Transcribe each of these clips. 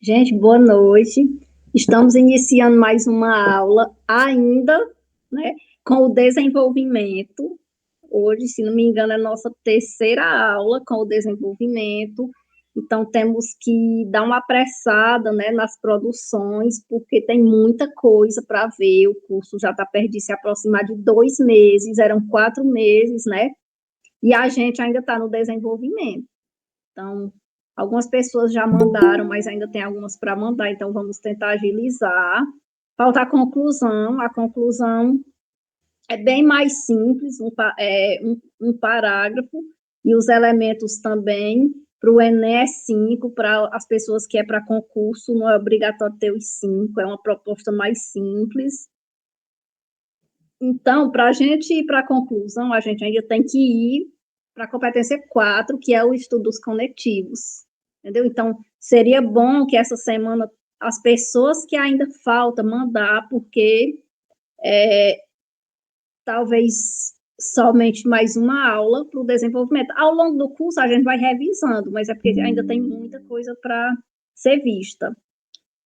Gente, boa noite. Estamos iniciando mais uma aula ainda, né, com o desenvolvimento. Hoje, se não me engano, é a nossa terceira aula com o desenvolvimento. Então, temos que dar uma apressada, né, nas produções, porque tem muita coisa para ver. O curso já está perto de se aproximar de 2 meses, eram 4 meses, né? E a gente ainda está no desenvolvimento. Então, algumas pessoas já mandaram, mas ainda tem algumas para mandar, então vamos tentar agilizar. Falta a conclusão é bem mais simples, um parágrafo, e os elementos também. Para o Enem é 5, para as pessoas que é para concurso, não é obrigatório ter os 5, é uma proposta mais simples. Então, para a gente ir para a conclusão, a gente ainda tem que ir para a competência 4, que é o estudos conectivos, entendeu? Então, seria bom que essa semana as pessoas que ainda falta mandar, porque talvez somente mais uma aula para o desenvolvimento. Ao longo do curso, a gente vai revisando, mas é porque ainda tem muita coisa para ser vista.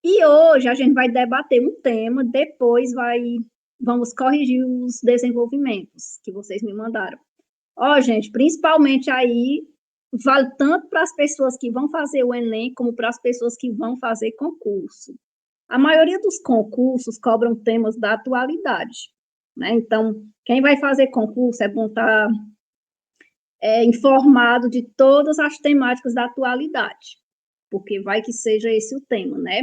E hoje a gente vai debater um tema, vamos corrigir os desenvolvimentos que vocês me mandaram. Ó, gente, principalmente aí, vale tanto para as pessoas que vão fazer o Enem, como para as pessoas que vão fazer concurso. A maioria dos concursos cobram temas da atualidade, né? Então, quem vai fazer concurso é bom estar informado de todas as temáticas da atualidade, porque vai que seja esse o tema, né?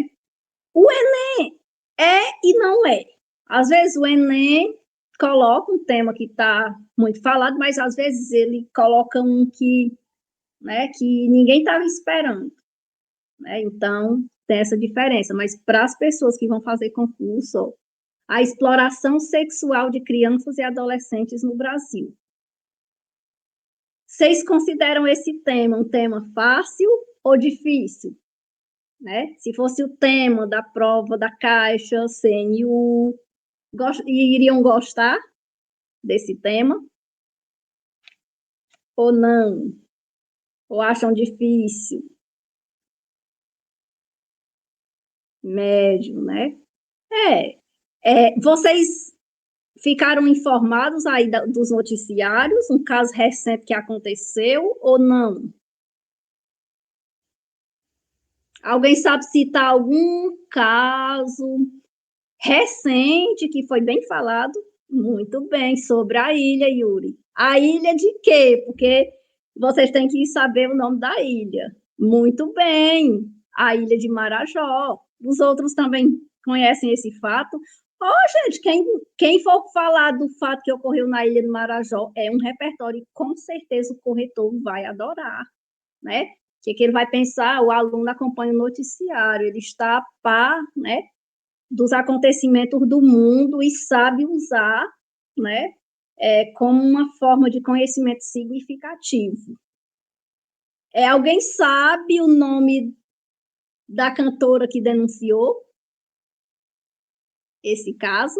O Enem é e não é. Às vezes o Enem coloca um tema que está muito falado, mas às vezes ele coloca um que ninguém estava esperando, né? Então, tem essa diferença. Mas para as pessoas que vão fazer concurso, ó, a exploração sexual de crianças e adolescentes no Brasil. Vocês consideram esse tema um tema fácil ou difícil? Né? Se fosse o tema da prova da Caixa, CNU, iriam gostar desse tema ou não? Ou acham difícil? Médio, né? Vocês ficaram informados aí dos noticiários, um caso recente que aconteceu ou não? Alguém sabe citar algum caso recente que foi bem falado? Muito bem, sobre a ilha, Yuri. A ilha de quê? Porque vocês têm que saber o nome da ilha. Muito bem, a ilha de Marajó. Os outros também conhecem esse fato. Gente, quem for falar do fato que ocorreu na ilha de Marajó é um repertório e com certeza o corretor vai adorar, né? Que ele vai pensar, o aluno acompanha o noticiário, ele está a par, né, dos acontecimentos do mundo e sabe usar, né, como uma forma de conhecimento significativo. Alguém sabe o nome da cantora que denunciou esse caso?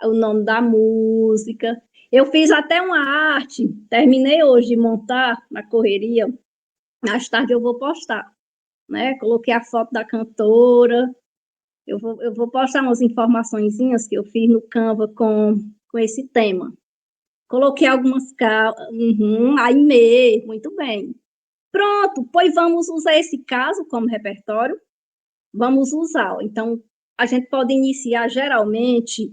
O nome da música. Eu fiz até uma arte, terminei hoje de montar na correria, mais tarde eu vou postar, né? Coloquei a foto da cantora, eu vou postar umas informaçõezinhas que eu fiz no Canva com esse tema. Coloquei algumas aí mesmo, muito bem. Pronto, pois vamos usar esse caso como repertório. Vamos usar. Então, a gente pode iniciar geralmente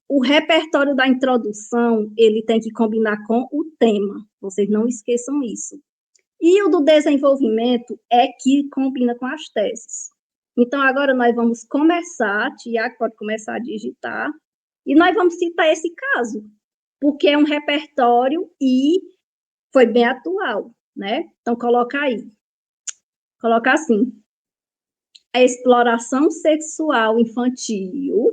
o repertório da introdução, ele tem que combinar com o tema. Vocês não esqueçam isso. E o do desenvolvimento é que combina com as teses. Então, agora nós vamos começar, Tiago pode começar a digitar, e nós vamos citar esse caso, porque é um repertório e foi bem atual, né? Então, coloca aí. Coloca assim, a exploração sexual infantil,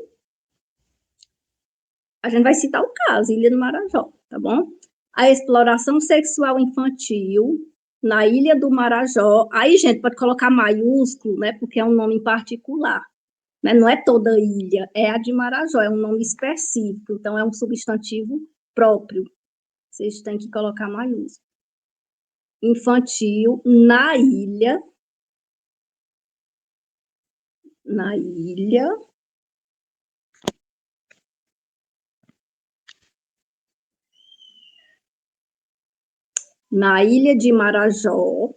a gente vai citar o caso, Ilha do Marajó, tá bom? A exploração sexual infantil na Ilha do Marajó, aí, gente, pode colocar maiúsculo, né, porque é um nome em particular, né? Não é toda ilha, é a de Marajó, é um nome específico, então é um substantivo próprio, vocês têm que colocar maiúsculo. Infantil na ilha na ilha de Marajó.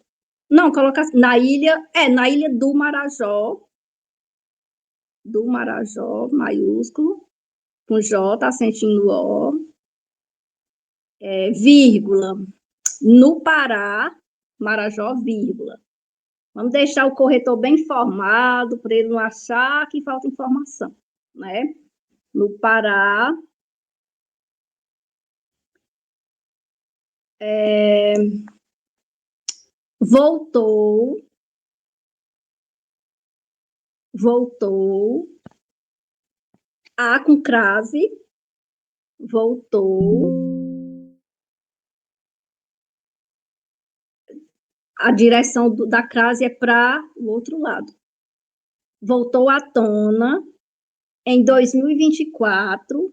Não, coloca assim, na ilha do Marajó, maiúsculo, com J, acentinho no O, vírgula, no Pará, Marajó, vírgula. Vamos deixar o corretor bem informado, para ele não achar que falta informação, né? No Pará, voltou, A com crase, voltou, a direção da crase é para o outro lado. Voltou à tona em 2024,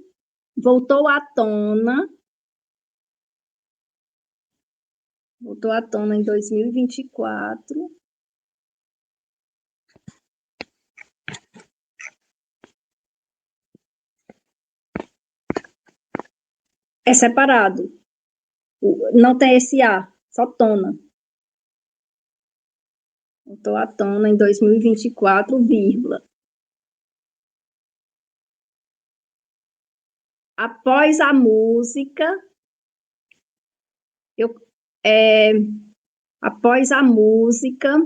voltou à tona em 2024. É separado, não tem esse A, só tona. Voltou à tona em 2024, vírgula. Após a música, após a música.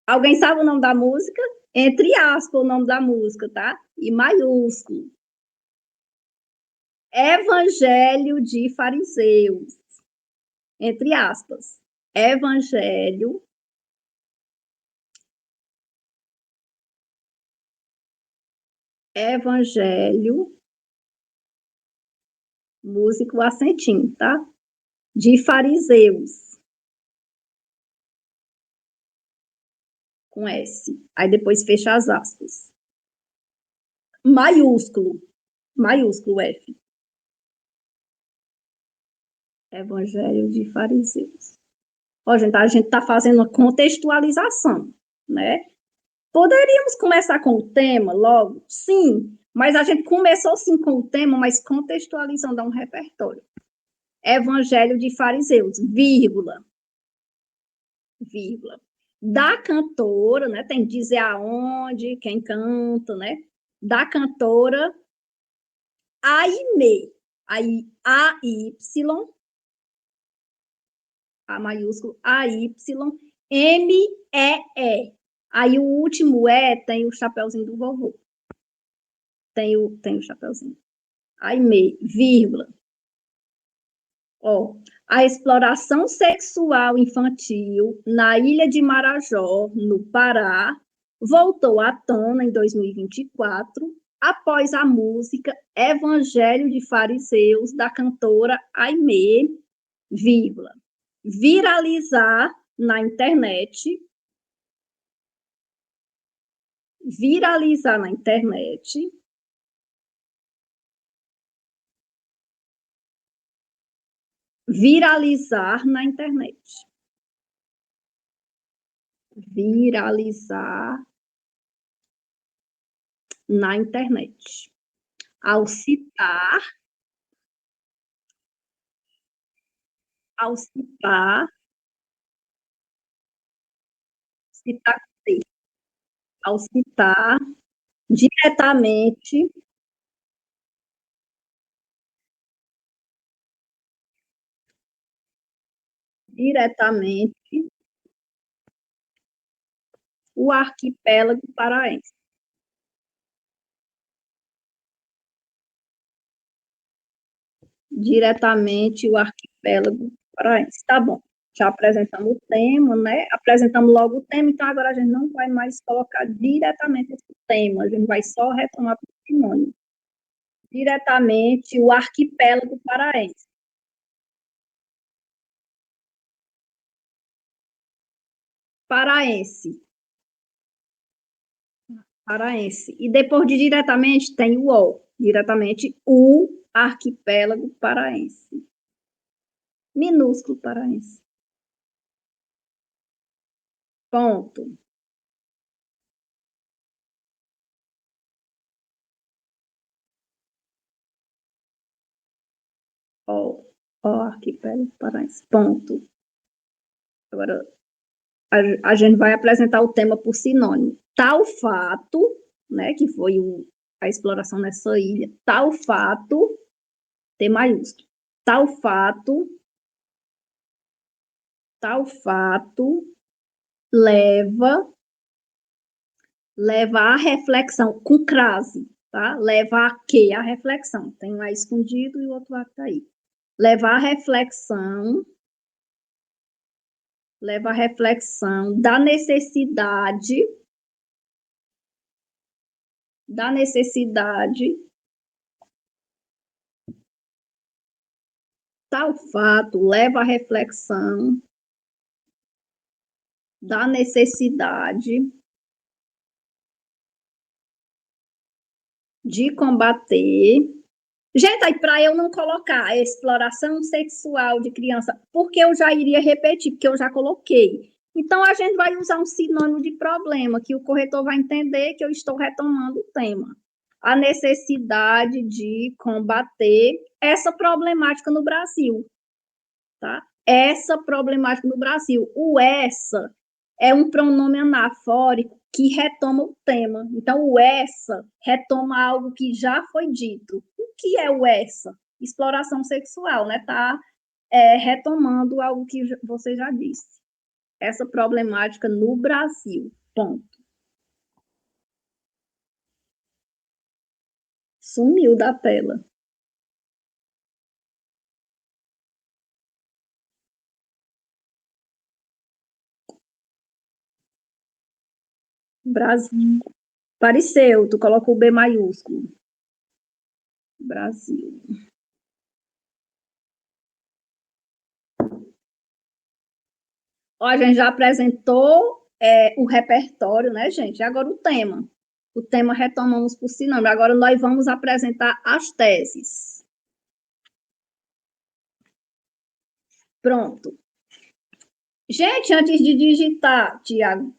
Alguém sabe o nome da música? Entre aspas, o nome da música, tá? E maiúsculo. Evangelho de Fariseus. Entre aspas. Evangelho. Músico acentinho, tá? De fariseus. Com S. Aí depois fecha as aspas. Maiúsculo F. Evangelho de fariseus. Ó, gente, a gente tá fazendo uma contextualização, né? Poderíamos começar com o tema logo? Sim, mas a gente começou sim com o tema, mas contextualizando um repertório. Evangelho de fariseus, vírgula. Da cantora, né? Tem que dizer aonde, quem canta, né? Da cantora Aimee. Aí, A-Y, A maiúsculo, A-Y, M-E-E. Aí o último tem o chapeuzinho do vovô. Tem o chapeuzinho. Aimee, vírgula. Ó, a exploração sexual infantil na ilha de Marajó, no Pará, voltou à tona em 2024, após a música Evangelho de Fariseus, da cantora Aimee, vírgula, viralizar na internet, viralizar na internet, viralizar na internet. Viralizar na internet. Ao citar citar, ao citar diretamente o arquipélago paraense. Diretamente o arquipélago paraense. Tá bom. Já apresentamos o tema, né? Apresentamos logo o tema, então agora a gente não vai mais colocar diretamente esse tema, a gente vai só retomar o sinônimo. Diretamente o arquipélago paraense. Paraense. Paraense. E depois de diretamente tem o O. Diretamente o arquipélago paraense. Minúsculo paraense. Ponto. Ó, arquipélago paraense. Ponto. Agora, a gente vai apresentar o tema por sinônimo. Tal fato, né, que foi a exploração nessa ilha, tal fato, T maiúsculo, tal fato leva à reflexão, com crase, tá? Leva a quê? A reflexão. Tem um A escondido e o outro A que tá aí. Leva à reflexão da necessidade tal fato leva à reflexão da necessidade de combater. Gente, aí para eu não colocar a exploração sexual de criança, porque eu já iria repetir, porque eu já coloquei. Então, a gente vai usar um sinônimo de problema, que o corretor vai entender que eu estou retomando o tema. A necessidade de combater essa problemática no Brasil, tá? Essa problemática no Brasil. O essa é um pronome anafórico que retoma o tema. Então, o essa retoma algo que já foi dito. O que é o essa? Exploração sexual, né? Tá retomando algo que você já disse. Essa problemática no Brasil. Ponto. Sumiu da tela. Brasil. Apareceu, tu colocou o B maiúsculo. Brasil. Ó, a gente já apresentou o repertório, né, gente? Agora o tema. O tema retomamos por sinônimo. Agora nós vamos apresentar as teses. Pronto. Gente, antes de digitar, Tiago,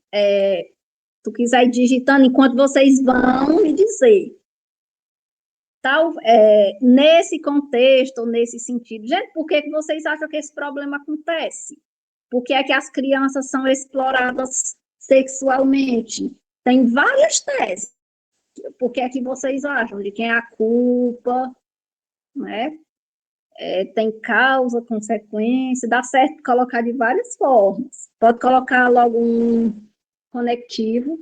tu quiser ir digitando enquanto vocês vão me dizer. Nesse contexto, nesse sentido. Gente, por que vocês acham que esse problema acontece? Por que é que as crianças são exploradas sexualmente? Tem várias teses. Por que é que vocês acham? De quem é a culpa, né? Tem causa, consequência, dá certo colocar de várias formas. Pode colocar logo um conectivo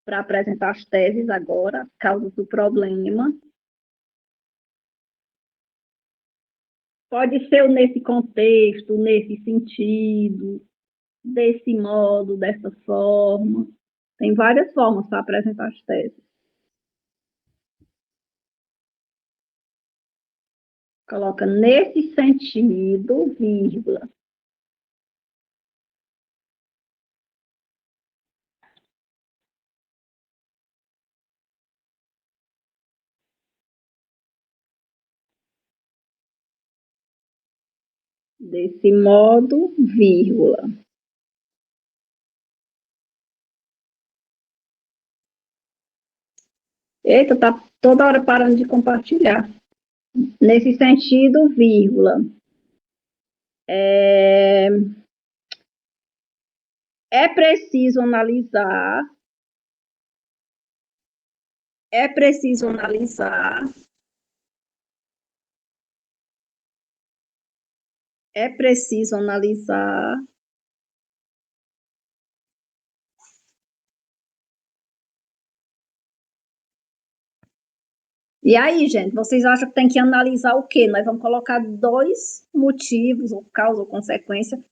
para apresentar as teses agora, causas do problema. Pode ser nesse contexto, nesse sentido, desse modo, dessa forma. Tem várias formas para apresentar as teses. Coloca nesse sentido, vírgula. Desse modo, vírgula. Eita, tá toda hora parando de compartilhar. Nesse sentido, vírgula. É preciso analisar. É preciso analisar. É preciso analisar. E aí, gente, vocês acham que tem que analisar o quê? Nós vamos colocar dois motivos, ou causa ou consequência.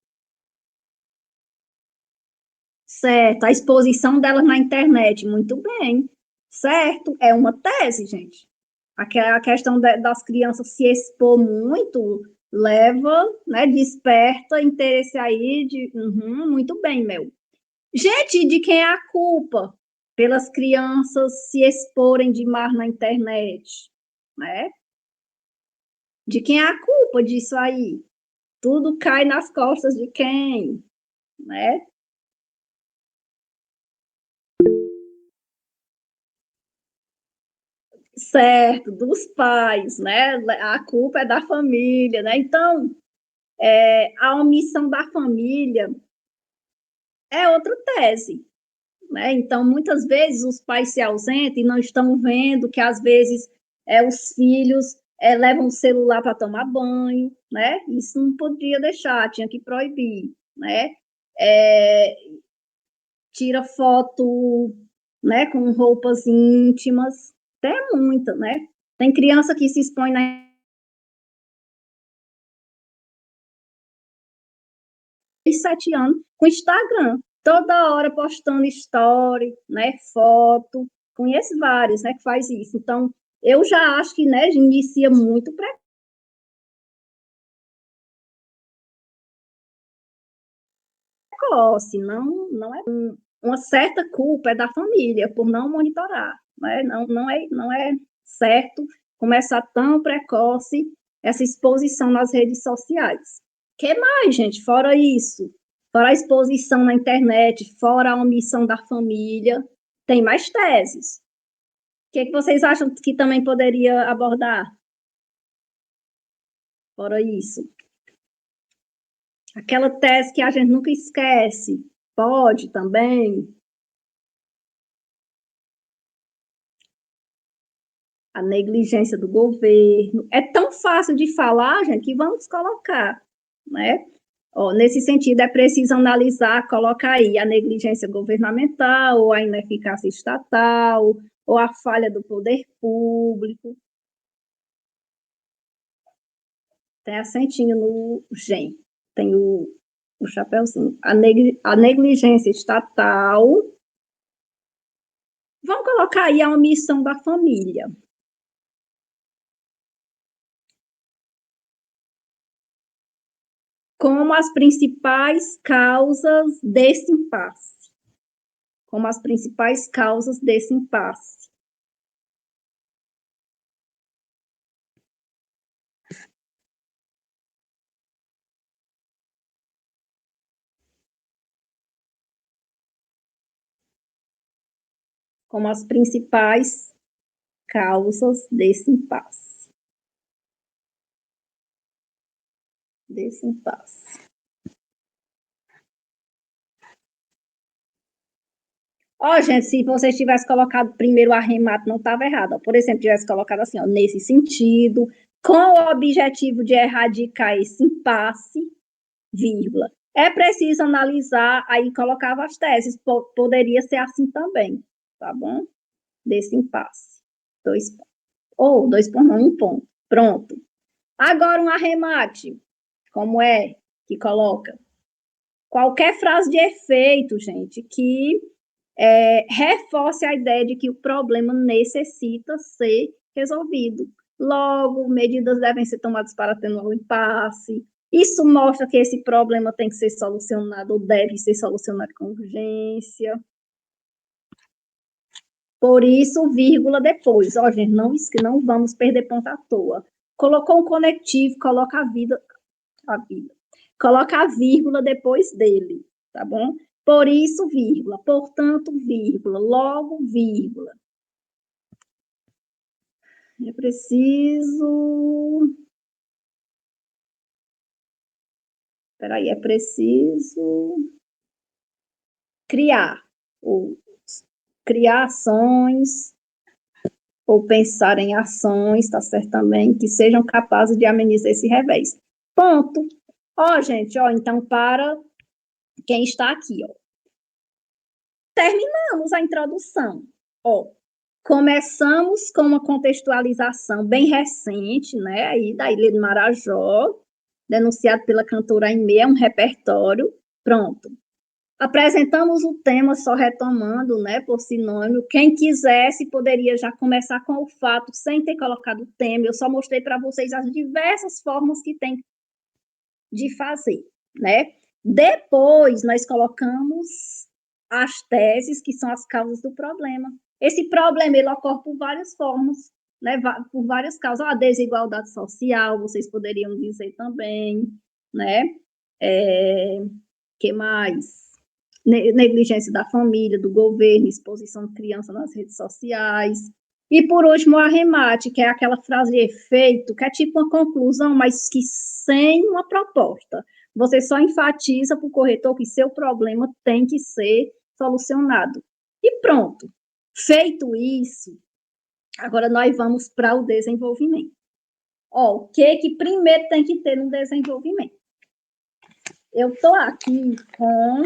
Certo, a exposição delas na internet, muito bem. Certo, é uma tese, gente. A questão das crianças se expor muito leva, né, desperta interesse aí de, muito bem, Mel. Gente, de quem é a culpa pelas crianças se exporem demais na internet, né? De quem é a culpa disso aí? Tudo cai nas costas de quem, né? certo, dos pais, né? A culpa é da família, né? Então, a omissão da família é outra tese, né? Então, muitas vezes os pais se ausentam e não estão vendo que, às vezes, os filhos levam o celular para tomar banho, né? Isso não podia deixar, tinha que proibir, né? É, tira foto, né, com roupas íntimas, até muita, né? Tem criança que se expõe na 7 anos com Instagram, toda hora postando story, né, foto, conheço vários, né, que faz isso. Então, eu já acho que, né, inicia muito precoce, não é uma certa culpa é da família por não monitorar, né? Não é certo começar tão precoce essa exposição nas redes sociais. Que mais, gente? Fora isso, fora a exposição na internet, fora a omissão da família, tem mais teses. O que vocês acham que também poderia abordar? Fora isso. Aquela tese que a gente nunca esquece, pode também. A negligência do governo. É tão fácil de falar, gente, que vamos colocar, né? Ó, nesse sentido, é preciso analisar, colocar aí a negligência governamental, ou a ineficácia estatal, ou a falha do poder público. Tem acentinho no GEM, tem o chapéuzinho. A negligência estatal. Vamos colocar aí a omissão da família. Como as principais causas desse impasse. Como as principais causas desse impasse. Como as principais causas desse impasse. Desse impasse. Ó, gente, se você tivesse colocado primeiro o arremate, não estava errado. Ó. Por exemplo, tivesse colocado assim, ó, nesse sentido, com o objetivo de erradicar esse impasse, vírgula. É preciso analisar, aí colocava as teses, poderia ser assim também, tá bom? Desse impasse. Dois pontos. Ou dois pontos, não, um ponto. Pronto. Agora um arremate. Como é que coloca? Qualquer frase de efeito, gente, que reforce a ideia de que o problema necessita ser resolvido. Logo, medidas devem ser tomadas para atenuar o impasse. Isso mostra que esse problema tem que ser solucionado ou deve ser solucionado com urgência. Por isso, vírgula depois. Ó, gente, não vamos perder ponto à toa. Colocou um conectivo, coloca a vida. Coloca a vírgula depois dele, tá bom? Por isso, vírgula. Portanto, vírgula. Logo, vírgula. É preciso. Peraí, é preciso criar, ou criar ações, ou pensar em ações, tá certo também, que sejam capazes de amenizar esse revés. Ponto. Ó, gente, ó, então para quem está aqui, ó. Terminamos a introdução. Ó, começamos com uma contextualização bem recente, né, aí da Ilha de Marajó, denunciado pela cantora Aimee, é um repertório, pronto. Apresentamos o tema, só retomando, né, por sinônimo. Quem quisesse poderia já começar com o fato, sem ter colocado o tema. Eu só mostrei para vocês as diversas formas que tem de fazer, né? Depois, nós colocamos as teses, que são as causas do problema. Esse problema, ele ocorre por várias formas, né? Por várias causas. A desigualdade social, vocês poderiam dizer também, né? Que mais? Negligência da família, do governo, exposição de criança nas redes sociais, E, por último, o arremate, que é aquela frase de efeito, que é tipo uma conclusão, mas que sem uma proposta. Você só enfatiza para o corretor que seu problema tem que ser solucionado. E pronto. Feito isso, agora nós vamos para o desenvolvimento. Ó, o que primeiro tem que ter no desenvolvimento? Eu estou aqui com...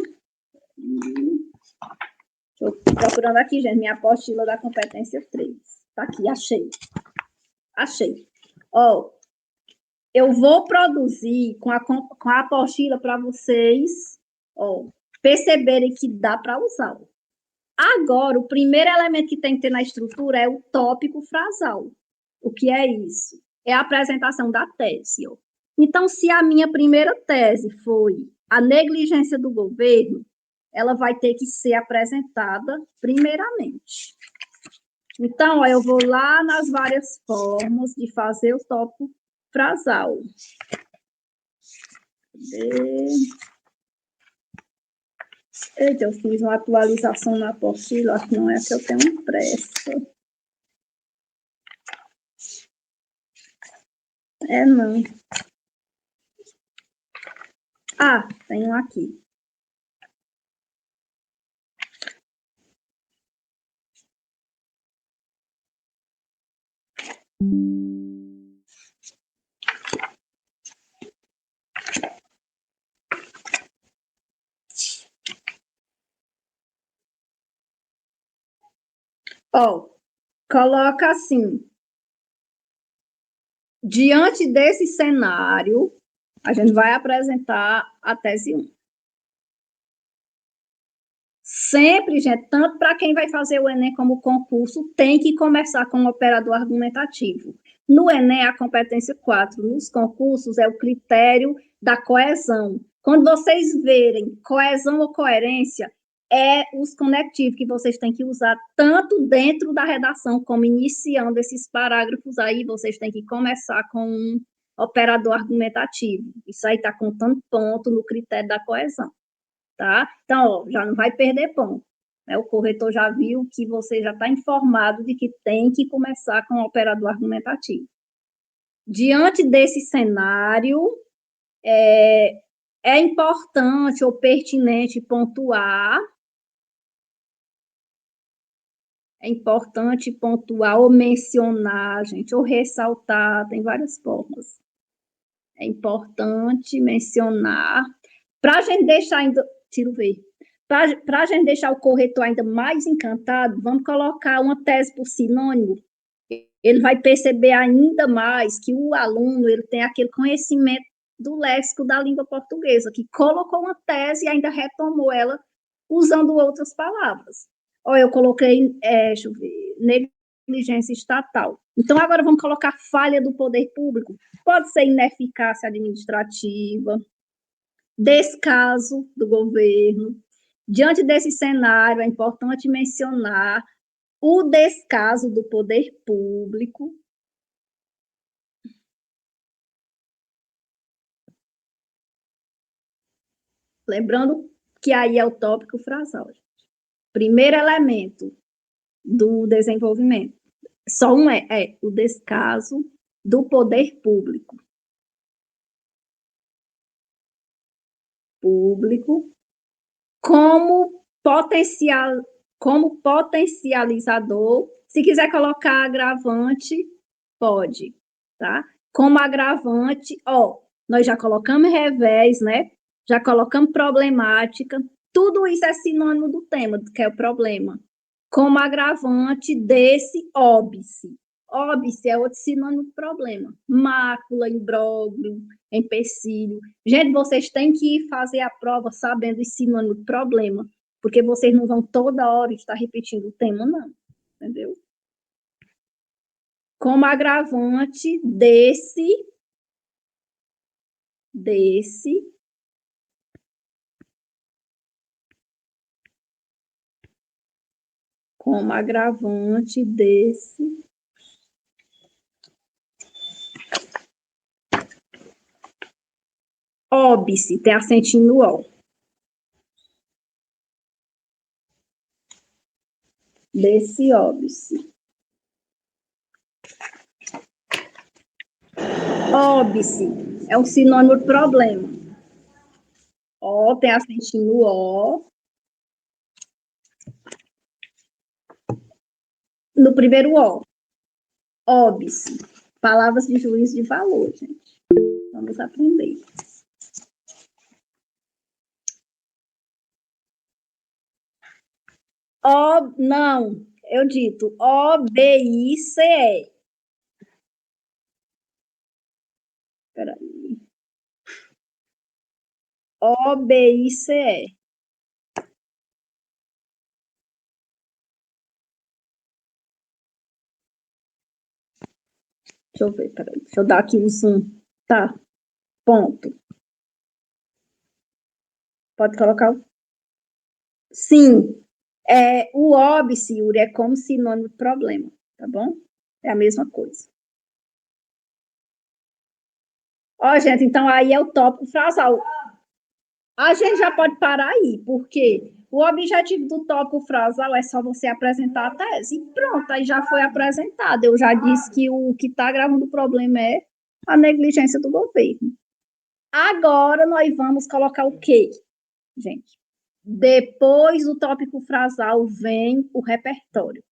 Estou procurando aqui, gente, minha apostila da competência 3. Tá aqui, achei. Achei. Ó, eu vou produzir com a apostila para vocês, ó, perceberem que dá para usar. Agora, o primeiro elemento que tem que ter na estrutura é o tópico frasal. O que é isso? É a apresentação da tese. Ó. Então, se a minha primeira tese foi a negligência do governo, ela vai ter que ser apresentada primeiramente. Então, ó, eu vou lá nas várias formas de fazer o tópico frasal. Eita, eu fiz uma atualização na apostila, acho que não é que eu tenho pressa. É, não. Ah, tem um aqui. Ó, coloca assim. Diante desse cenário, a gente vai apresentar a tese 1. Sempre, gente, tanto para quem vai fazer o Enem como o concurso, tem que começar com um operador argumentativo. No Enem, a competência 4. Nos concursos, é o critério da coesão. Quando vocês verem coesão ou coerência, é os conectivos que vocês têm que usar tanto dentro da redação como iniciando esses parágrafos aí, vocês têm que começar com um operador argumentativo. Isso aí está contando ponto no critério da coesão. Tá? Então, ó, já não vai perder ponto. Né? O corretor já viu que você já está informado de que tem que começar com o operador argumentativo. Diante desse cenário, é importante ou pertinente pontuar, ou mencionar, gente, ou ressaltar, tem várias formas. É importante mencionar, para a gente deixar ainda, tiro V, para a gente deixar o corretor ainda mais encantado, vamos colocar uma tese por sinônimo. Ele vai perceber ainda mais que o aluno ele tem aquele conhecimento do léxico da língua portuguesa, que colocou uma tese e ainda retomou ela usando outras palavras. Ó, eu coloquei, deixa eu ver, negligência estatal. Então, agora vamos colocar falha do poder público. Pode ser ineficácia administrativa, descaso do governo. Diante desse cenário, é importante mencionar o descaso do poder público. Lembrando que aí é o tópico frasal. Primeiro elemento do desenvolvimento. Só um é o descaso do poder público. Como potencializador. Se quiser colocar agravante, pode, tá? Como agravante, ó, nós já colocamos revés, né? Já colocamos problemática. Tudo isso é sinônimo do tema, que é o problema. Como agravante desse óbice. Óbice é outro sinônimo de problema. Mácula, imbróglio, empecilho. Gente, vocês têm que fazer a prova sabendo esse sinônimo de problema, porque vocês não vão toda hora estar repetindo o tema, não. Entendeu? Como agravante desse como agravante desse óbice, tem acentinho no ó. Desse óbice. Óbice é um sinônimo de problema. Ó, tem acentinho no ó. No primeiro ó. Óbice. Palavras de juízo de valor, gente. Vamos aprender. Ó, não, eu dito OBICE. Peraí. OBICE. Deixa eu ver, peraí. Deixa eu dar aqui o zoom. Tá, ponto. Pode colocar o... Sim, o óbice, Yuri, é como sinônimo de problema, tá bom? É a mesma coisa. Ó, gente, então aí é o tópico frasal. A gente já pode parar aí, porque o objetivo do tópico frasal é só você apresentar a tese. E pronto, aí já foi apresentado. Eu já disse que o que está gravando o problema é a negligência do governo. Agora nós vamos colocar o quê, gente? Depois do tópico frasal vem o repertório.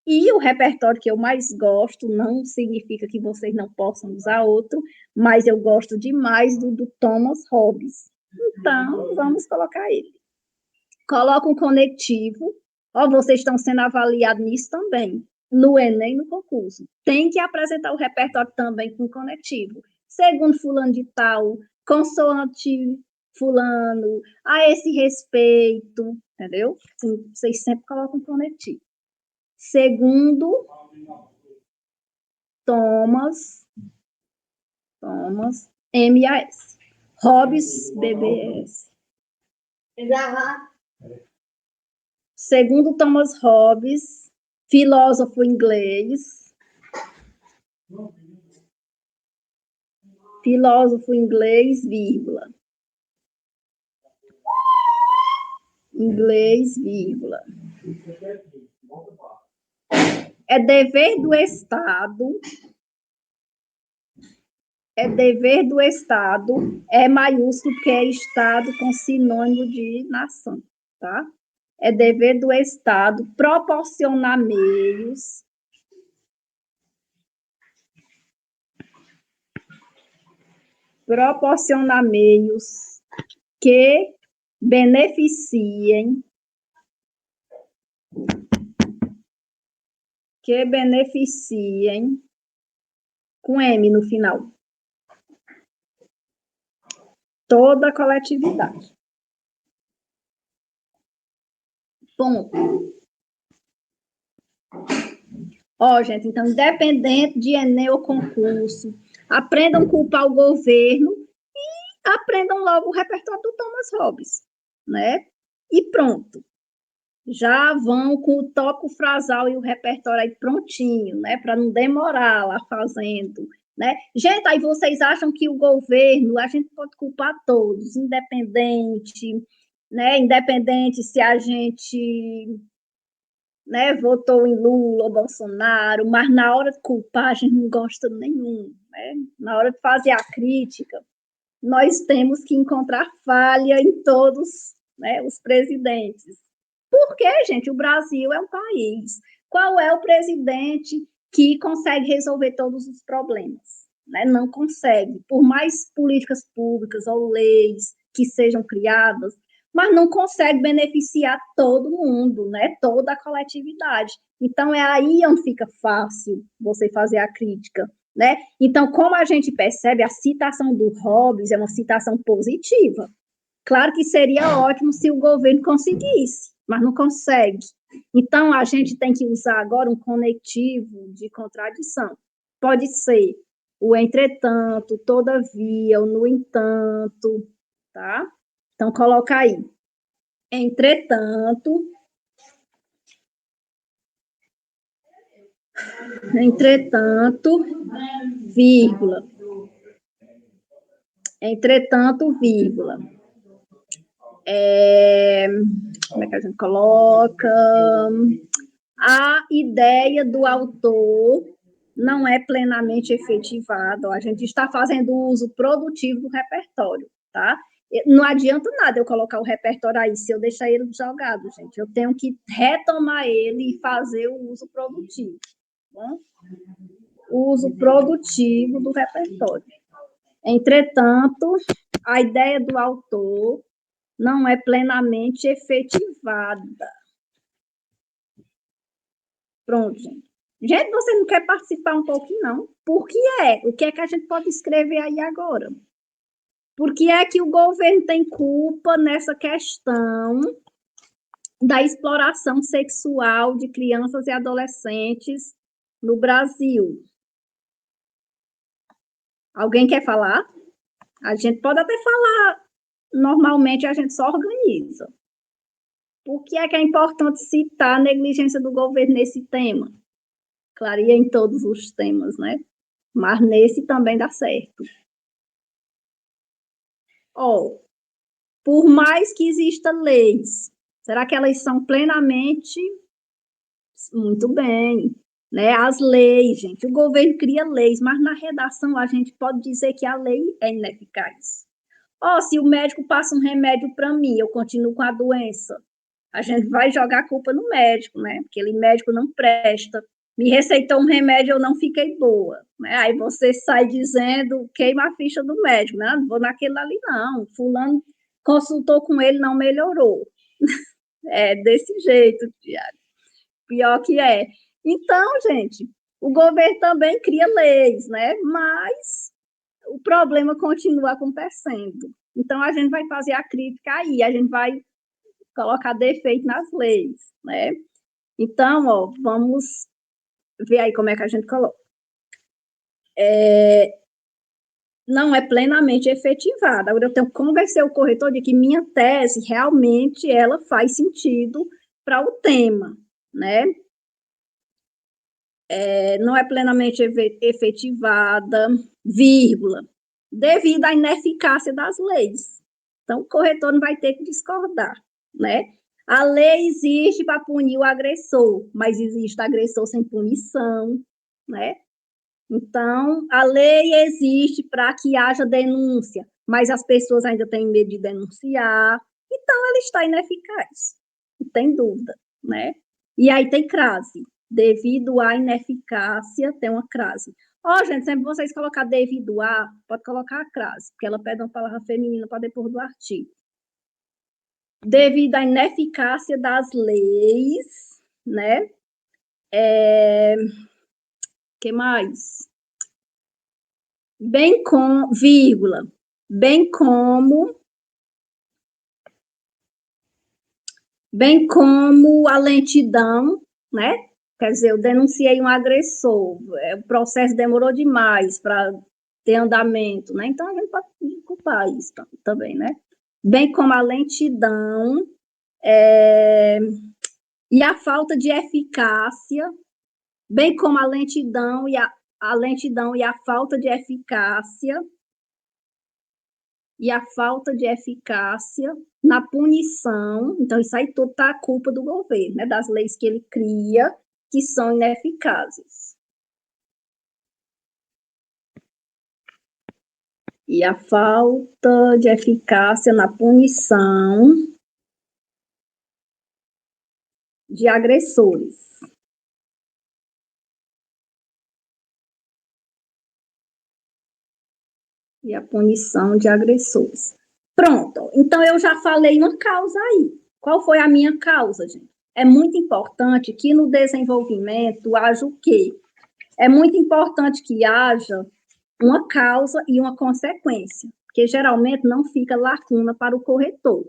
E o repertório que eu mais gosto, não significa que vocês não possam usar outro, mas eu gosto demais do Thomas Hobbes. Então, vamos colocar ele. Coloca um conectivo. Ó, vocês estão sendo avaliados nisso também, no Enem, no concurso. Tem que apresentar o repertório também com conectivo. Segundo fulano de tal, consoante fulano, a esse respeito, entendeu? Vocês sempre colocam conectivo. Segundo Thomas, MAS. Hobbes, BBS. Segundo Thomas Hobbes, filósofo inglês. Filósofo inglês, vírgula. Inglês, vírgula. É dever do Estado. É dever do Estado. É maiúsculo, porque é Estado com sinônimo de nação, tá? É dever do Estado proporcionar meios que beneficiem com M no final toda a coletividade. Ponto. Ó, gente, então, independente de Enem ou concurso, aprendam a culpar o governo e aprendam logo o repertório do Thomas Hobbes, né? E pronto. Já vão com o tópico frasal e o repertório aí prontinho, né? Para não demorar lá fazendo, né? Gente, aí vocês acham que o governo, a gente pode culpar todos, independente, né? Independente se a gente, né, votou em Lula ou Bolsonaro, mas na hora de culpar a gente não gosta nenhum, né? Na hora de fazer a crítica, nós temos que encontrar falha em todos, né, os presidentes. Porque, gente, o Brasil é um país. Qual é o presidente que consegue resolver todos os problemas? Né? Não consegue. Por mais políticas públicas ou leis que sejam criadas, mas não consegue beneficiar todo mundo, né? Toda a coletividade. Então, é aí onde fica fácil você fazer a crítica. Né? Então, como a gente percebe, a citação do Hobbes é uma citação positiva. Claro que seria ótimo se o governo conseguisse, mas não consegue. Então, a gente tem que usar agora um conectivo de contradição. Pode ser o entretanto, todavia, o no entanto, tá? Então, coloca aí. Entretanto, vírgula. Entretanto, vírgula. Como é que a gente coloca? A ideia do autor não é plenamente efetivado. A gente está fazendo uso produtivo do repertório, tá? Não adianta nada eu colocar o repertório aí se eu deixar ele jogado, gente. Eu tenho que retomar ele e fazer o uso produtivo, tá bom? O uso produtivo do repertório. Entretanto, a ideia do autor não é plenamente efetivada. Pronto, gente. Gente, você não quer participar um pouquinho, não? Por que é? O que é que a gente pode escrever aí agora? Por que é que o governo tem culpa nessa questão da exploração sexual de crianças e adolescentes no Brasil? Alguém quer falar? A gente pode até falar, normalmente a gente só organiza. Por que é importante citar a negligência do governo nesse tema? Clareia em todos os temas, né? Mas nesse também dá certo. Por mais que existam leis, será que elas são plenamente? Muito bem, né? As leis, gente, o governo cria leis, mas na redação a gente pode dizer que a lei é ineficaz. Se o médico passa um remédio para mim, eu continuo com a doença, a gente vai jogar a culpa no médico, né? Aquele médico não presta. Me receitou um remédio, eu não fiquei boa. Né? Aí você sai dizendo, queima a ficha do médico, né? Não vou naquele ali, não. Fulano consultou com ele, não melhorou. É desse jeito, Tiago. Pior que é. Então, gente, o governo também cria leis, né? Mas o problema continua acontecendo. Então, a gente vai fazer a crítica aí, a gente vai colocar defeito nas leis, né? Então, vamos ver aí como é que a gente coloca. Não é plenamente efetivada. Agora eu tenho que convencer o corretor de que minha tese realmente ela faz sentido para o tema, né? Não é plenamente efetivada, vírgula, devido à ineficácia das leis. Então, o corretor não vai ter que discordar, né? A lei existe para punir o agressor, mas existe agressor sem punição, né? Então, a lei existe para que haja denúncia, mas as pessoas ainda têm medo de denunciar, então ela está ineficaz, não tem dúvida, né? E aí tem crase, devido à ineficácia, tem uma crase. Gente, sempre vocês colocar devido a, pode colocar a crase, porque ela pede uma palavra feminina para depois do artigo. Devido à ineficácia das leis, né? Que mais? Bem com, vírgula, bem como a lentidão, né? Quer dizer, eu denunciei um agressor, o processo demorou demais para ter andamento, né? Então a gente pode culpar isso também, né? Bem como a lentidão e a falta de eficácia, bem como a lentidão e a lentidão e a falta de eficácia na punição. Então, isso aí tudo está a culpa do governo, né? Das leis que ele cria, que são ineficazes. E a falta de eficácia na punição de agressores. E a punição de agressores. Pronto, então eu já falei uma causa aí. Qual foi a minha causa, gente? É muito importante que no desenvolvimento haja o quê? É muito importante que haja uma causa e uma consequência, porque geralmente não fica lacuna para o corretor.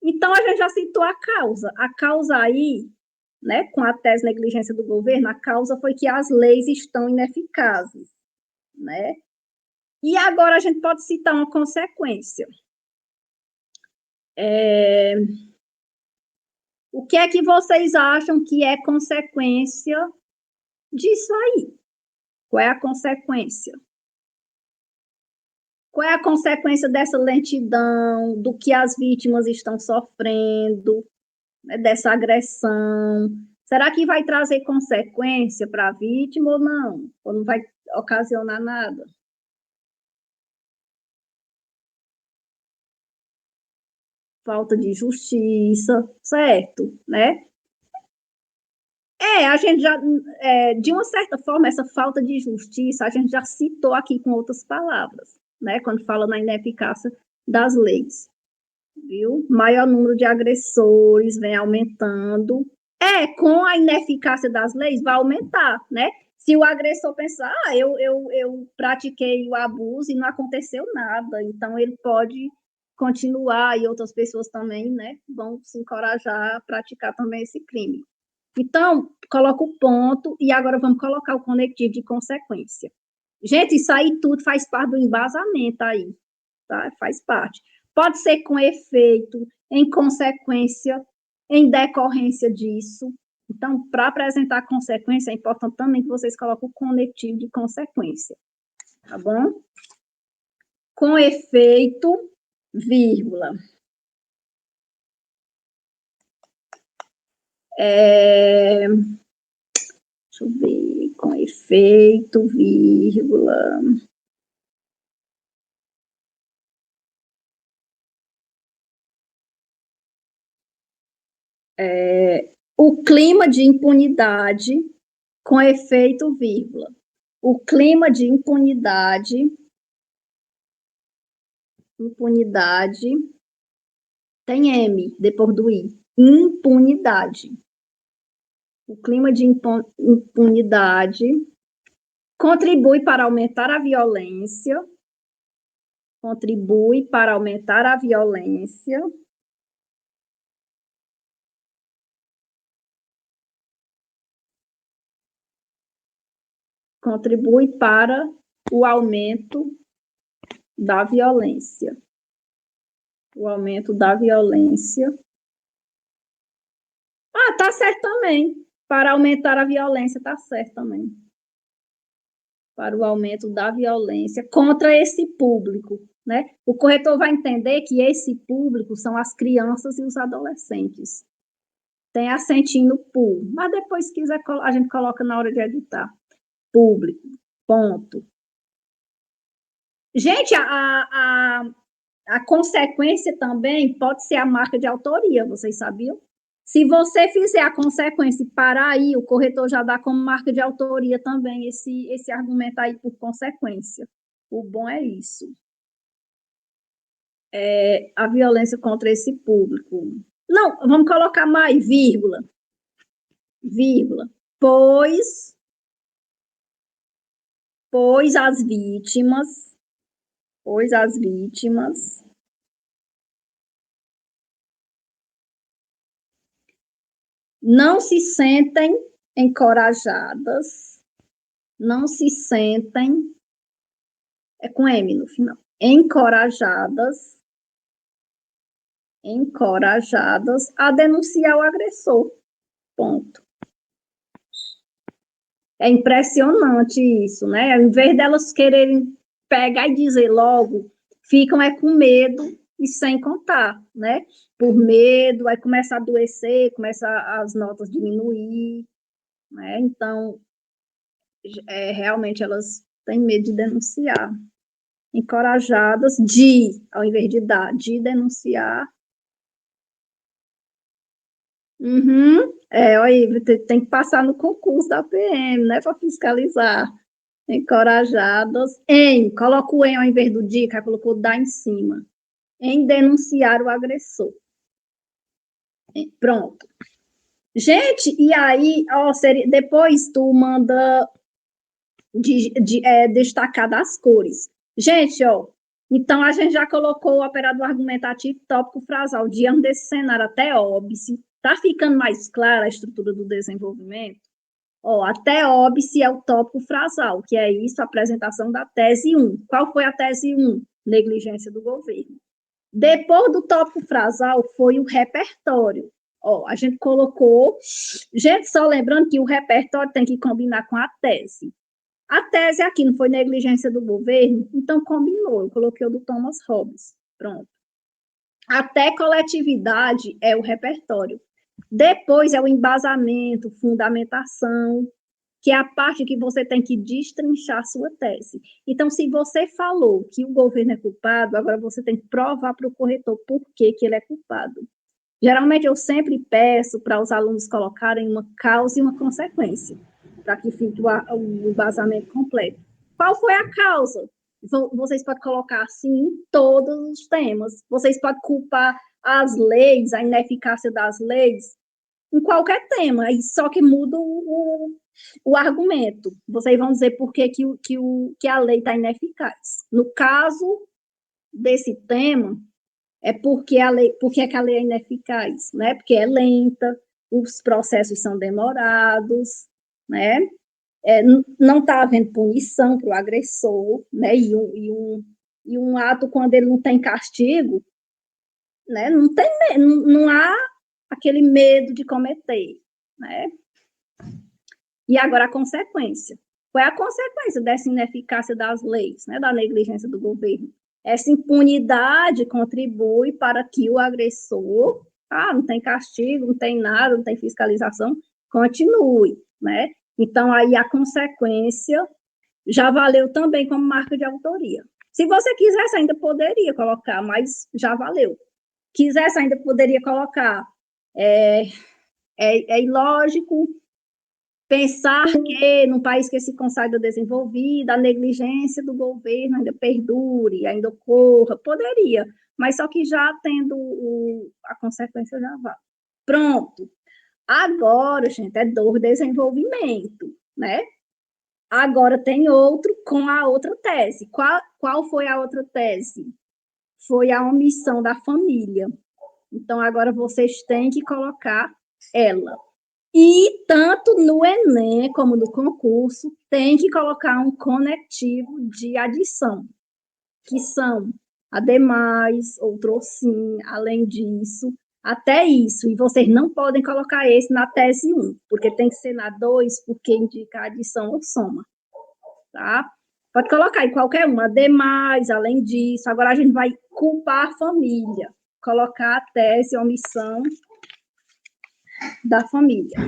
Então, a gente já citou a causa. A causa aí, né, com a tese de negligência do governo, a causa foi que as leis estão ineficazes, né? E agora a gente pode citar uma consequência. O que é que vocês acham que é consequência disso aí? Qual é a consequência? Qual é a consequência dessa lentidão, do que as vítimas estão sofrendo, né, dessa agressão? Será que vai trazer consequência para a vítima ou não? Ou não vai ocasionar nada? Falta de justiça, certo, né? A gente já, de uma certa forma, essa falta de justiça, a gente já citou aqui com outras palavras, né? Quando fala na ineficácia das leis, viu? Maior número de agressores vem aumentando. Com a ineficácia das leis, vai aumentar, né? Se o agressor pensar, eu pratiquei o abuso e não aconteceu nada, então ele pode continuar e outras pessoas também, né, vão se encorajar a praticar também esse crime. Então, coloca o ponto e agora vamos colocar o conectivo de consequência. Gente, isso aí tudo faz parte do embasamento aí, tá? Faz parte. Pode ser com efeito, em consequência, em decorrência disso. Então, para apresentar consequência, é importante também que vocês coloquem o conectivo de consequência, tá bom? Com efeito, vírgula. Deixa eu ver, com efeito, vírgula. O clima de impunidade com efeito, vírgula. O clima de impunidade tem M depois do I. Impunidade. O clima de impunidade contribui para aumentar a violência. Contribui para aumentar a violência. Contribui para o aumento da violência. O aumento da violência. Tá certo também. Para aumentar a violência, tá certo também. Para o aumento da violência contra esse público, né? O corretor vai entender que esse público são as crianças e os adolescentes. Tem acentinho por, mas depois, se quiser, a gente coloca na hora de editar. Público, ponto. Gente, a consequência também pode ser a marca de autoria, vocês sabiam? Se você fizer a consequência e parar aí, o corretor já dá como marca de autoria também esse argumento aí por consequência. O bom é isso. A violência contra esse público. Não, vamos colocar mais, vírgula. Vírgula. Pois as vítimas não se sentem encorajadas, não se sentem, com M no final, encorajadas a denunciar o agressor. Ponto. É impressionante isso, né? Ao invés delas quererem pegar e dizer logo, ficam com medo e sem contar, né? Por medo, aí começa a adoecer, começa as notas diminuir, né? Então, realmente elas têm medo de denunciar. Encorajadas ao invés de dar, de denunciar. Olha, tem que passar no concurso da PM, né, para fiscalizar. Encorajadas coloca o ao invés do de, que colocou da em cima, em denunciar o agressor. Pronto. Gente, e aí, depois tu manda destacar das cores. Gente, então a gente já colocou o operador argumentativo, tópico, frasal, diante desse cenário até óbice. Tá ficando mais clara a estrutura do desenvolvimento? Até óbice é o tópico frasal, que é isso, a apresentação da tese 1. Qual foi a tese 1? Negligência do governo. Depois do tópico frasal foi o repertório. A gente colocou... Gente, só lembrando que o repertório tem que combinar com a tese. A tese aqui não foi negligência do governo, então combinou, eu coloquei o do Thomas Hobbes. Pronto. Até coletividade é o repertório. Depois é o embasamento, fundamentação, que é a parte que você tem que destrinchar a sua tese. Então, se você falou que o governo é culpado, agora você tem que provar para o corretor por que ele é culpado. Geralmente, eu sempre peço para os alunos colocarem uma causa e uma consequência, para que fique o embasamento completo. Qual foi a causa? Vocês podem colocar assim em todos os temas. Vocês podem culpar as leis, a ineficácia das leis, em qualquer tema, só que muda o argumento. Vocês vão dizer por que, que a lei está ineficaz. No caso desse tema, é porque que a lei é ineficaz, né? Porque é lenta, os processos são demorados, né? Não está havendo punição para o agressor, né? E um ato, quando ele não tem castigo, né? Não há aquele medo de cometer, né? E agora a consequência. Qual é a consequência dessa ineficácia das leis, né, da negligência do governo? Essa impunidade contribui para que o agressor, não tem castigo, não tem nada, não tem fiscalização, continue, né? Então, aí a consequência já valeu também como marca de autoria. Se você quisesse, ainda poderia colocar, mas já valeu. Quisesse, ainda poderia colocar. É ilógico pensar que, num país que se consagra desenvolvido, a negligência do governo ainda perdure, ainda ocorra, poderia, mas só que já tendo a consequência já vai. Pronto. Agora, gente, é do desenvolvimento, né? Agora tem outro com a outra tese. Qual foi a outra tese? Foi a omissão da família. Então, agora vocês têm que colocar ela. E tanto no Enem como no concurso, tem que colocar um conectivo de adição, que são ademais, outro sim, além disso, até isso. E vocês não podem colocar esse na tese 1, porque tem que ser na 2, porque indica adição ou soma, tá? Pode colocar em qualquer uma, ademais, além disso. Agora a gente vai culpar a família, colocar a tese, omissão da família.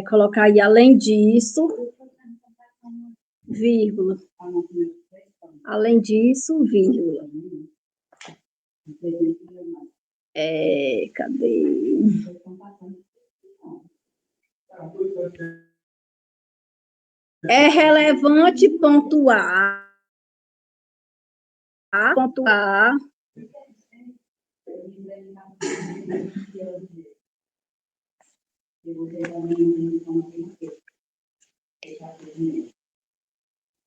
Colocar aí, além disso, vírgula. Além disso, vírgula. Cadê? É relevante pontuar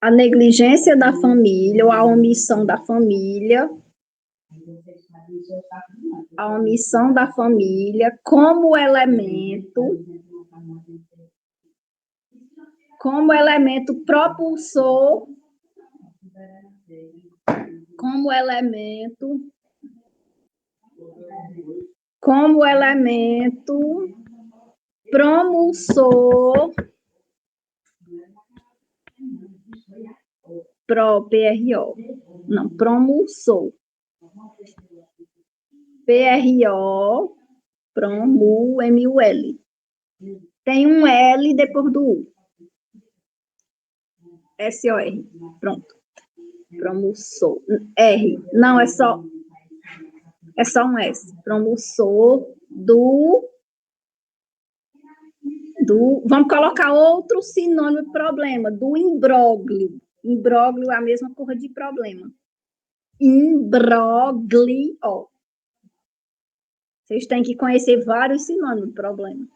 a negligência da família ou a omissão da família como elemento propulsor, como elemento promulsor PRO. Não, promulsor. PRO, promul, MUL. Tem um L depois do U. SOR. Pronto. Promulsor. R. Não, é só um S. Promulsor vamos colocar outro sinônimo de problema, do imbróglio. Imbróglio é a mesma cor de problema. Imbróglio. Vocês têm que conhecer vários sinônimos de problema.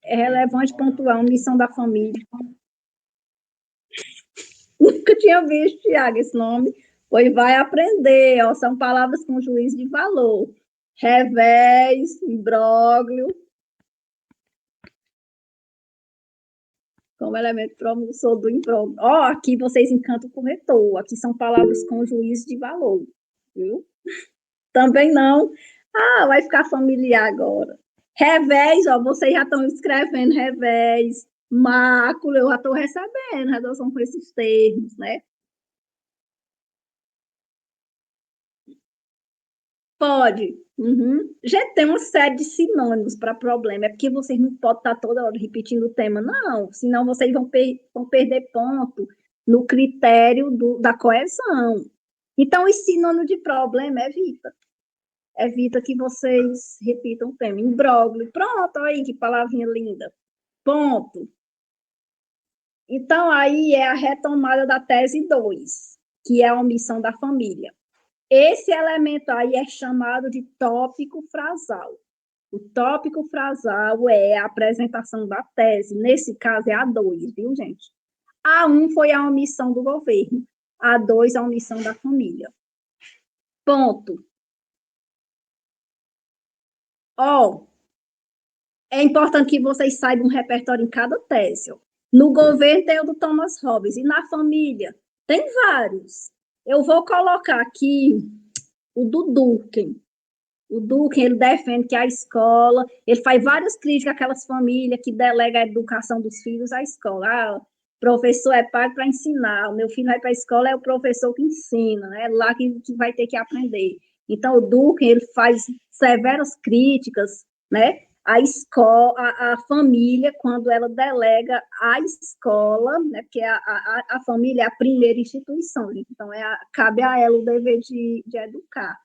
É relevante pontuar a omissão da família. Nunca tinha visto, Tiago, esse nome. Pois vai aprender, são palavras com juízo de valor. Revés, imbróglio. Como elemento promulsor do imbróglio. Aqui vocês encantam o corretor. Aqui são palavras com juízo de valor. Viu? Também não. Vai ficar familiar agora. Revés, vocês já estão escrevendo revés, mácula, eu já estou recebendo redação com esses termos, né? Pode. Uhum. Já tem uma série de sinônimos para problema. É porque vocês não podem estar toda hora repetindo o tema, não. Senão vocês vão perder ponto no critério da coesão. Então, o sinônimo de problema evita. Evita que vocês repitam o tema. Imbróglio. Pronto, aí, que palavrinha linda. Ponto. Então, aí é a retomada da tese 2, que é a omissão da família. Esse elemento aí é chamado de tópico frasal. O tópico frasal é a apresentação da tese. Nesse caso, é a 2, viu, gente? A 1 foi a omissão do governo. A 2, a omissão da família. Ponto. Ó, é importante que vocês saibam um repertório em cada tese. Ó. No governo tem o do Thomas Hobbes. E na família tem vários. Eu vou colocar aqui o do Durkheim. O Durkheim, ele defende que a escola, ele faz várias críticas àquelas famílias que delegam a educação dos filhos à escola. Ah, professor é pago para ensinar, o meu filho vai para a escola, é o professor que ensina, é lá que vai ter que aprender. Então, o Durkheim, ele faz severas críticas, né, à escola, à família, quando ela delega à escola, né, porque a família é a primeira instituição, então cabe a ela o dever de educar.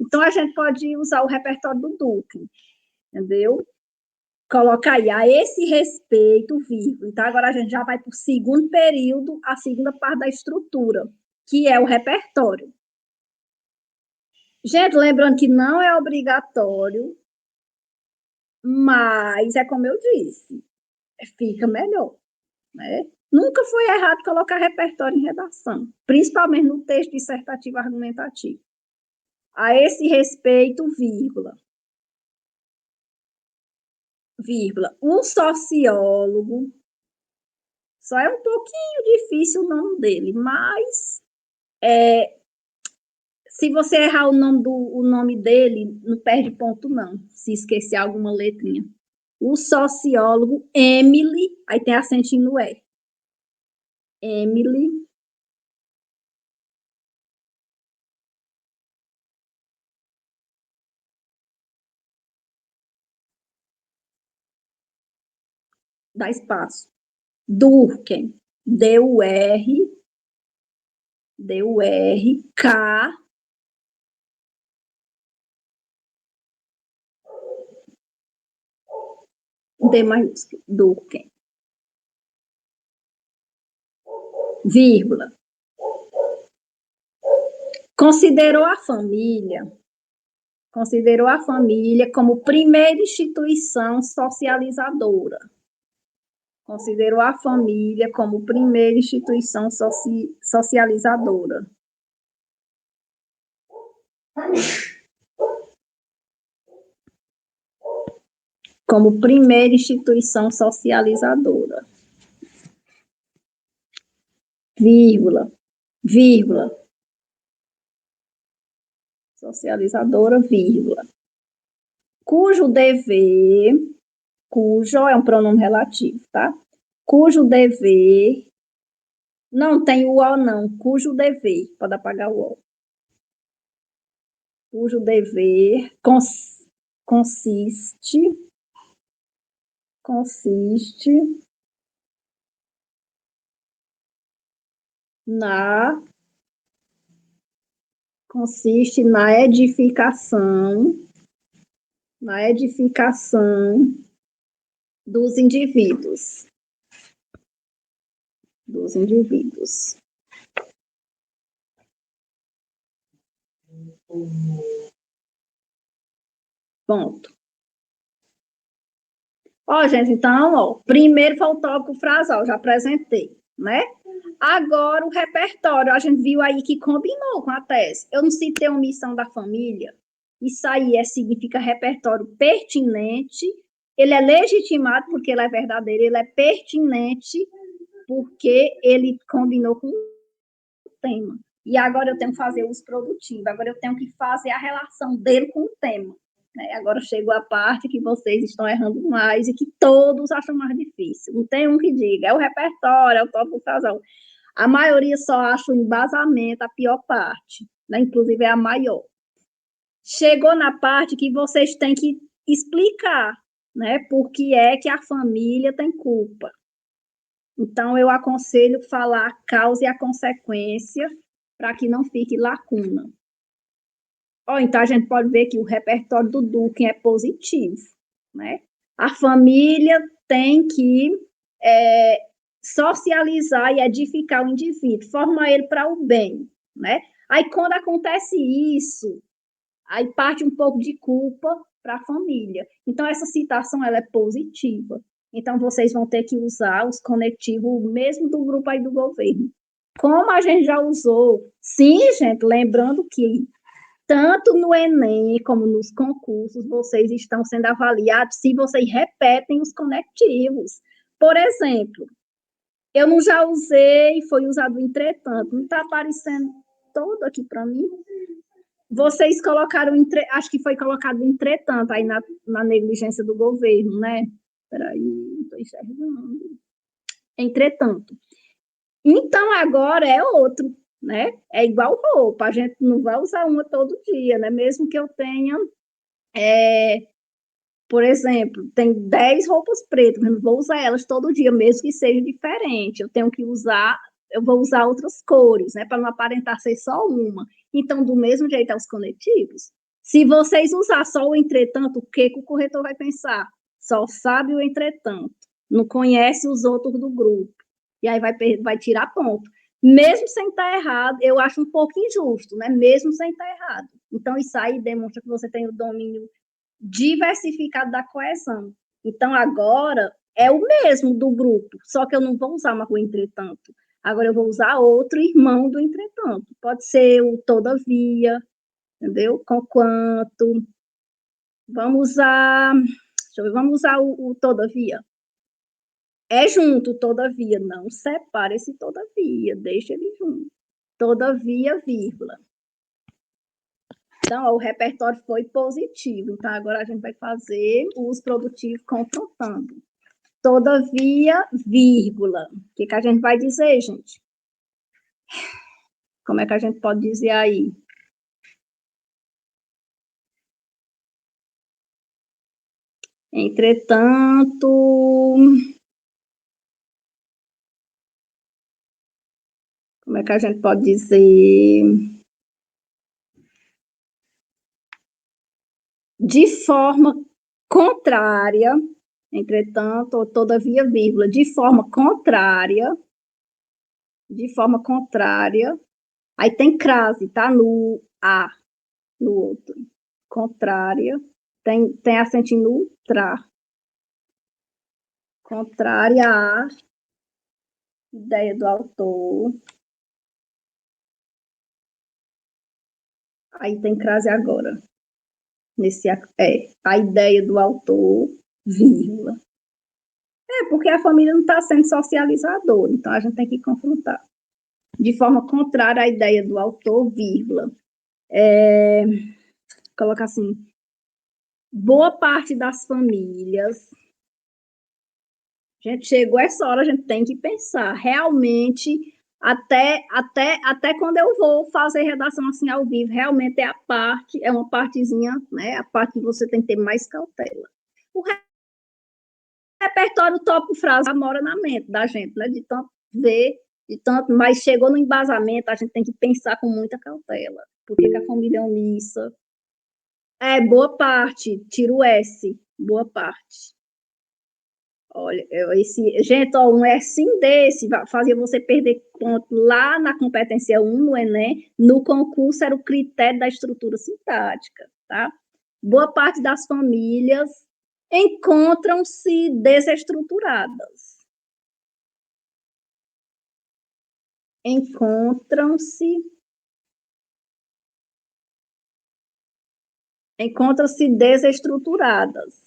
Então, a gente pode usar o repertório do Duque, entendeu? Colocar aí, a esse respeito, vírgula. Então, agora a gente já vai para o segundo período, a segunda parte da estrutura, que é o repertório. Gente, lembrando que não é obrigatório, mas é como eu disse, fica melhor, né? Nunca foi errado colocar repertório em redação, principalmente no texto dissertativo argumentativo. A esse respeito, vírgula. Vírgula. O sociólogo, só é um pouquinho difícil o nome dele, mas se você errar o nome dele, não perde ponto, não, se esquecer alguma letrinha. O sociólogo Emily, aí tem acentinho no E. Emily dá espaço. Durkheim, D-U-R-K, D maiúsculo, Durkheim, vírgula. Considerou a família como primeira instituição socializadora. Considerou a família como primeira instituição socializadora. Como primeira instituição socializadora. Vírgula, vírgula. Socializadora, vírgula. Cujo dever, cujo é um pronome relativo, tá? Cujo dever, não tem o O não, cujo dever, pode apagar o O. Cujo dever consiste na edificação dos indivíduos. Ponto. Ó, gente, então, ó, primeiro foi o tópico frasal, já apresentei, né? Agora o repertório, a gente viu aí que combinou com a tese. Eu não citei omissão da família, isso aí significa repertório pertinente, ele é legitimado porque ele é verdadeiro, ele é pertinente porque ele combinou com o tema. E agora eu tenho que fazer uso produtivo, agora eu tenho que fazer a relação dele com o tema. Agora chegou a parte que vocês estão errando mais e que todos acham mais difícil. Não tem um que diga, é o repertório, é o tópico frasal. A maioria só acha o embasamento a pior parte, né? Inclusive é a maior. chegou na parte que vocês têm que explicar, né, por que é que a família tem culpa. Então, eu aconselho falar a causa e a consequência para que não fique lacuna. Então, a gente pode ver que o repertório do Duque é positivo, né? A família tem que socializar e edificar o indivíduo, formar ele para o bem, né? Aí, quando acontece isso, aí parte um pouco de culpa para a família. Então, essa citação, ela é positiva. Então, vocês vão ter que usar os conectivos mesmo do grupo aí do governo. Como a gente já usou, sim, gente, lembrando que tanto no Enem como nos concursos, vocês estão sendo avaliados se vocês repetem os conectivos. Por exemplo, eu não já usei, foi usado entretanto, não está aparecendo todo aqui para mim. Vocês colocaram, acho que foi colocado entretanto aí na negligência do governo, né? Espera aí, não estou enxergando. Entretanto. Então, agora é outro, né? É igual roupa, a gente não vai usar uma todo dia, né? Mesmo que eu tenha, por exemplo, tem 10 roupas pretas, mas não vou usar elas todo dia, mesmo que seja diferente. Eu tenho que usar, eu vou usar outras cores, né? Para não aparentar ser só uma. Então, do mesmo jeito aos conectivos. Se vocês usar só o entretanto, o que o corretor vai pensar? Só sabe o entretanto, não conhece os outros do grupo. E aí vai tirar ponto. Mesmo sem estar errado, eu acho um pouco injusto, né? Mesmo sem estar errado. Então, isso aí demonstra que você tem o domínio diversificado da coesão. Então, agora é o mesmo do grupo, só que eu não vou usar uma o entretanto. Agora eu vou usar outro irmão do entretanto. Pode ser o todavia, entendeu? Conquanto. Vamos usar, vamos usar o todavia. É junto, todavia. Não separa esse todavia, deixa ele junto. Todavia, vírgula. Então, ó, o repertório foi positivo. Então, agora a gente vai fazer o uso produtivo confrontando. Todavia, vírgula. O que a gente vai dizer, gente? Como é que a gente pode dizer aí? Entretanto, como é que a gente pode dizer? De forma contrária, entretanto, ou todavia, vírgula, de forma contrária, aí tem crase, tá? No A, no outro. Contrária, tem acento no tra. Contrária à ideia do autor. Aí tem crase agora. Nesse, a ideia do autor, vírgula. Porque a família não está sendo socializadora, então a gente tem que confrontar. De forma contrária à ideia do autor, vírgula. Coloca assim, boa parte das famílias, gente, chegou essa hora, a gente tem que pensar, realmente, até quando eu vou fazer redação assim ao vivo, realmente é uma partezinha, né, a parte que você tem que ter mais cautela. O repertório tópico frase mora na mente da gente, né, de tanto ver, de tanto, mas chegou no embasamento, a gente tem que pensar com muita cautela. Por que a família é omissa? Boa parte, tira o S, boa parte. Olha, gente, ó, um S desse fazia você perder ponto lá na competência 1 no Enem, no concurso era o critério da estrutura sintática, tá? Boa parte das famílias encontram-se desestruturadas. Encontram-se desestruturadas,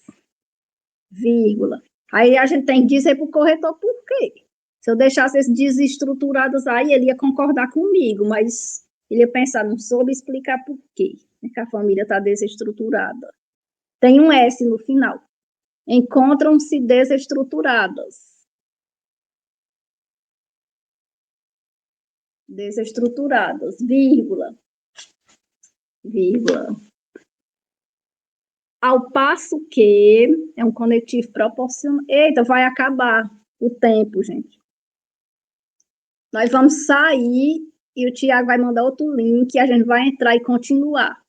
vírgula. Aí a gente tem que dizer para o corretor por quê. Se eu deixasse esses desestruturados aí, ele ia concordar comigo, mas ele ia pensar, não soube explicar por quê, que a família está desestruturada. Tem um S no final. Encontram-se desestruturadas. Desestruturadas, vírgula. Ao passo que é um conectivo proporcional. Eita, vai acabar o tempo, gente. Nós vamos sair e o Tiago vai mandar outro link e a gente vai entrar e continuar.